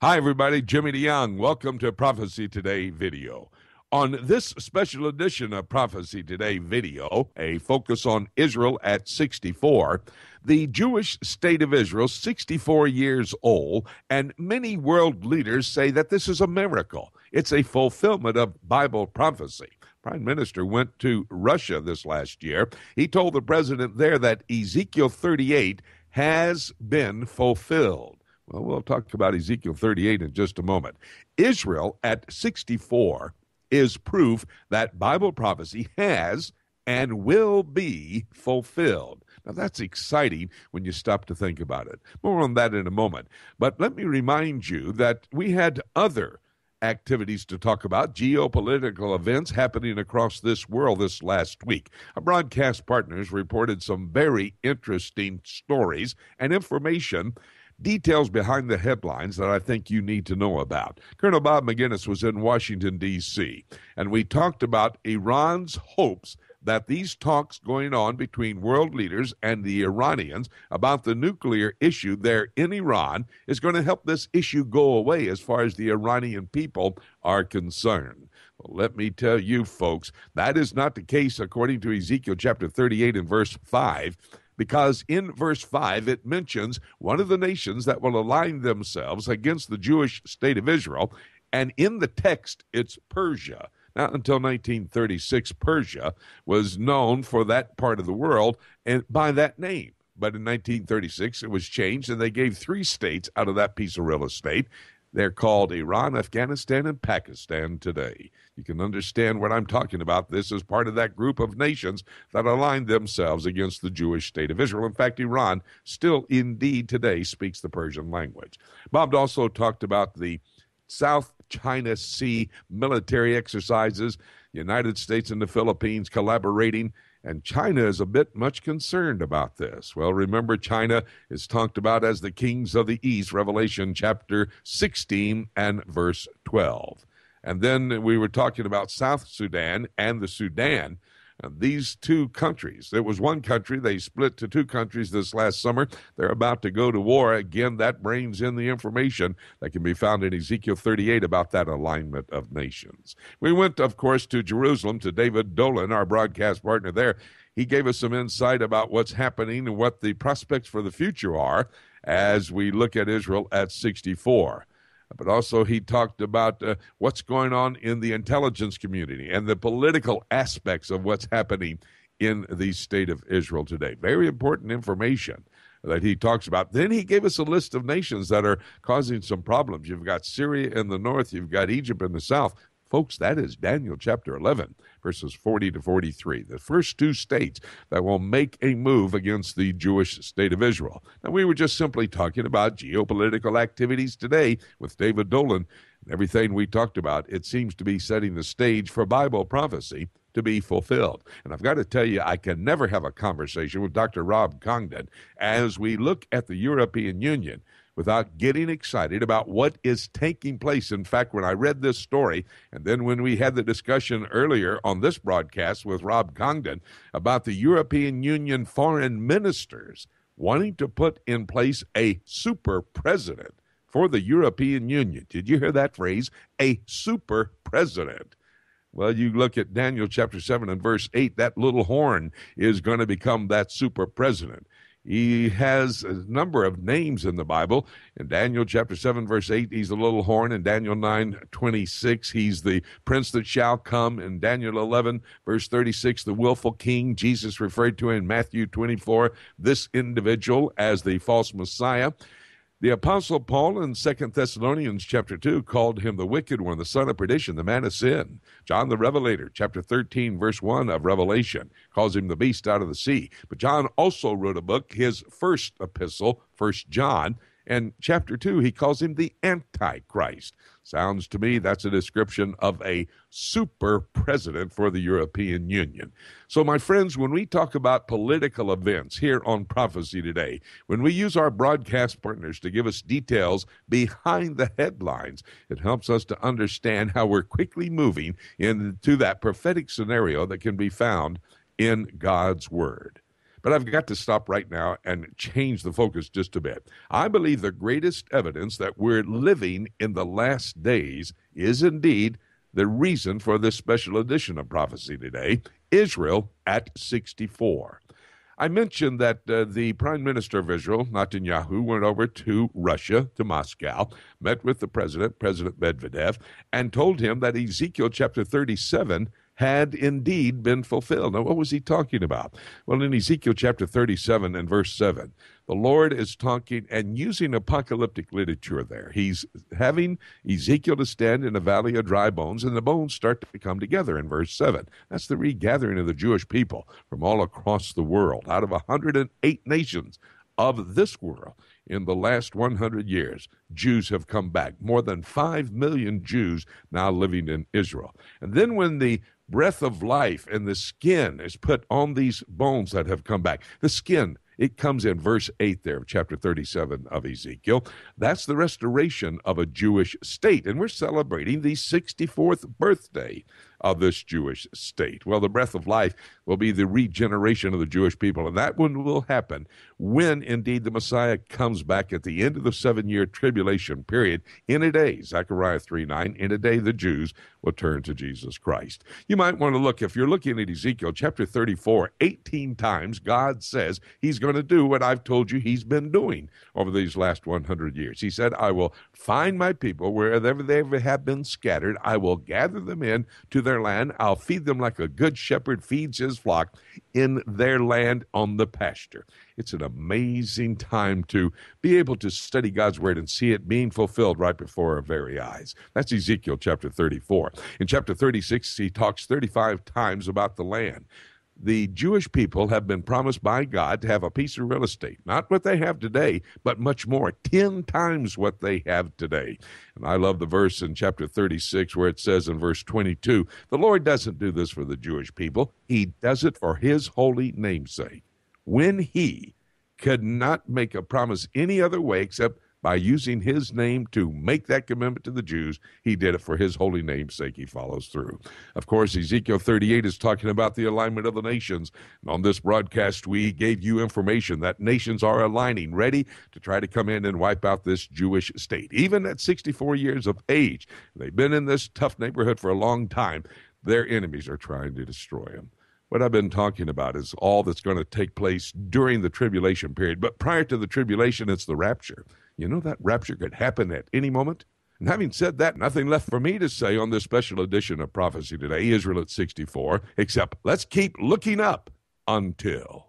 Hi, everybody. Jimmy DeYoung. Welcome to Prophecy Today video. On this special edition of Prophecy Today video, a focus on Israel at 64, the Jewish state of Israel, 64 years old, and many world leaders say that this is a miracle. It's a fulfillment of Bible prophecy. Prime Minister went to Russia this last year. He told the president there that Ezekiel 38 has been fulfilled. Well, we'll talk about Ezekiel 38 in just a moment. Israel at 64 is proof that Bible prophecy has and will be fulfilled. Now, that's exciting when you stop to think about it. More on that in a moment. But let me remind you that we had other activities to talk about, geopolitical events happening across this world this last week. Our broadcast partners reported some very interesting stories and information, details behind the headlines that I think you need to know about. Colonel Bob McGinnis was in Washington, D.C., and we talked about Iran's hopes that these talks going on between world leaders and the Iranians about the nuclear issue there in Iran is going to help this issue go away as far as the Iranian people are concerned. Well, let me tell you, folks, that is not the case according to Ezekiel chapter 38 and verse 5. Because in verse 5, it mentions one of the nations that will align themselves against the Jewish state of Israel, and in the text, it's Persia. Now, until 1936, Persia was known for that part of the world and by that name. But in 1936, it was changed, and they gave 3 states out of that piece of real estate. They're called Iran, Afghanistan, and Pakistan today. You can understand what I'm talking about. This is part of that group of nations that aligned themselves against the Jewish state of Israel. In fact, Iran still indeed today speaks the Persian language. Bob also talked about the South China Sea military exercises, the United States and the Philippines collaborating, and China is a bit much concerned about this. Well, remember, China is talked about as the kings of the East, Revelation chapter 16 and verse 12. And then we were talking about South Sudan and the Sudan. These 2 countries, there was one country, they split to 2 countries this last summer. They're about to go to war. Again, that brings in the information that can be found in Ezekiel 38 about that alignment of nations. We went, of course, to Jerusalem to David Dolan, our broadcast partner there. He gave us some insight about what's happening and what the prospects for the future are as we look at Israel at 64. But also he talked about what's going on in the intelligence community and the political aspects of what's happening in the state of Israel today. Very important information that he talks about. Then he gave us a list of nations that are causing some problems. You've got Syria in the north. You've got Egypt in the south. Folks, that is Daniel chapter 11, verses 40 to 43, the first 2 states that will make a move against the Jewish state of Israel. Now, we were just simply talking about geopolitical activities today with David Dolan, and everything we talked about, it seems to be setting the stage for Bible prophecy to be fulfilled. And I've got to tell you, I can never have a conversation with Dr. Rob Congdon as we look at the European Union without getting excited about what is taking place. In fact, when I read this story, and then when we had the discussion earlier on this broadcast with Rob Congdon about the European Union foreign ministers wanting to put in place a super president for the European Union. Did you hear that phrase? A super president. Well, you look at Daniel chapter 7 and verse 8, that little horn is going to become that super president. He has a number of names in the Bible. In Daniel chapter 7, verse 8, he's the little horn. In Daniel 9:26, he's the prince that shall come. In Daniel 11, verse 36, the willful king. Jesus referred to in Matthew 24, this individual as the false Messiah. The Apostle Paul in 2 Thessalonians chapter 2 called him the wicked one, the son of perdition, the man of sin. John the Revelator, chapter 13, verse 1 of Revelation, calls him the beast out of the sea. But John also wrote a book, his first epistle, 1 John, and chapter 2, he calls him the Antichrist. Sounds to me that's a description of a super president for the European Union. So, my friends, when we talk about political events here on Prophecy Today, when we use our broadcast partners to give us details behind the headlines, it helps us to understand how we're quickly moving into that prophetic scenario that can be found in God's Word. But I've got to stop right now and change the focus just a bit. I believe the greatest evidence that we're living in the last days is indeed the reason for this special edition of Prophecy Today, Israel at 64. I mentioned that the Prime Minister of Israel, Netanyahu, went over to Russia, to Moscow, met with the President Medvedev, and told him that Ezekiel chapter 37 had indeed been fulfilled. Now, what was he talking about? Well, in Ezekiel chapter 37 and verse 7, the Lord is talking and using apocalyptic literature there. He's having Ezekiel to stand in a valley of dry bones, and the bones start to come together in verse 7. That's the regathering of the Jewish people from all across the world, out of 108 nations of this world. In the last 100 years, Jews have come back. More than 5 million Jews now living in Israel. And then when the breath of life and the skin is put on these bones that have come back, the skin, it comes in verse 8 there of chapter 37 of Ezekiel. That's the restoration of a Jewish state. And we're celebrating the 64th birthday of this Jewish state. Well, the breath of life will be the regeneration of the Jewish people. And that one will happen when indeed the Messiah comes back at the end of the 7-year tribulation period. In a day, Zechariah 3:9, in a day the Jews will turn to Jesus Christ. You might want to look, if you're looking at Ezekiel chapter 34, 18 times God says he's going to do what I've told you he's been doing over these last 100 years. He said, I will find my people wherever they have been scattered. I will gather them in to their land. I'll feed them like a good shepherd feeds his flock in their land on the pasture. It's an amazing time to be able to study God's word and see it being fulfilled right before our very eyes. That's Ezekiel chapter 34. In chapter 36, he talks 35 times about the land. The Jewish people have been promised by God to have a piece of real estate, not what they have today, but much more, 10 times what they have today. And I love the verse in chapter 36 where it says in verse 22, the Lord doesn't do this for the Jewish people. He does it for his holy name's sake. When he could not make a promise any other way except by using his name to make that commitment to the Jews, he did it for his holy name's sake. He follows through. Of course, Ezekiel 38 is talking about the alignment of the nations. And on this broadcast, we gave you information that nations are aligning, ready to try to come in and wipe out this Jewish state. Even at 64 years of age, they've been in this tough neighborhood for a long time. Their enemies are trying to destroy them. What I've been talking about is all that's going to take place during the tribulation period. But prior to the tribulation, it's the rapture. You know, that rapture could happen at any moment. And having said that, nothing left for me to say on this special edition of Prophecy Today, Israel at 64, except let's keep looking up until...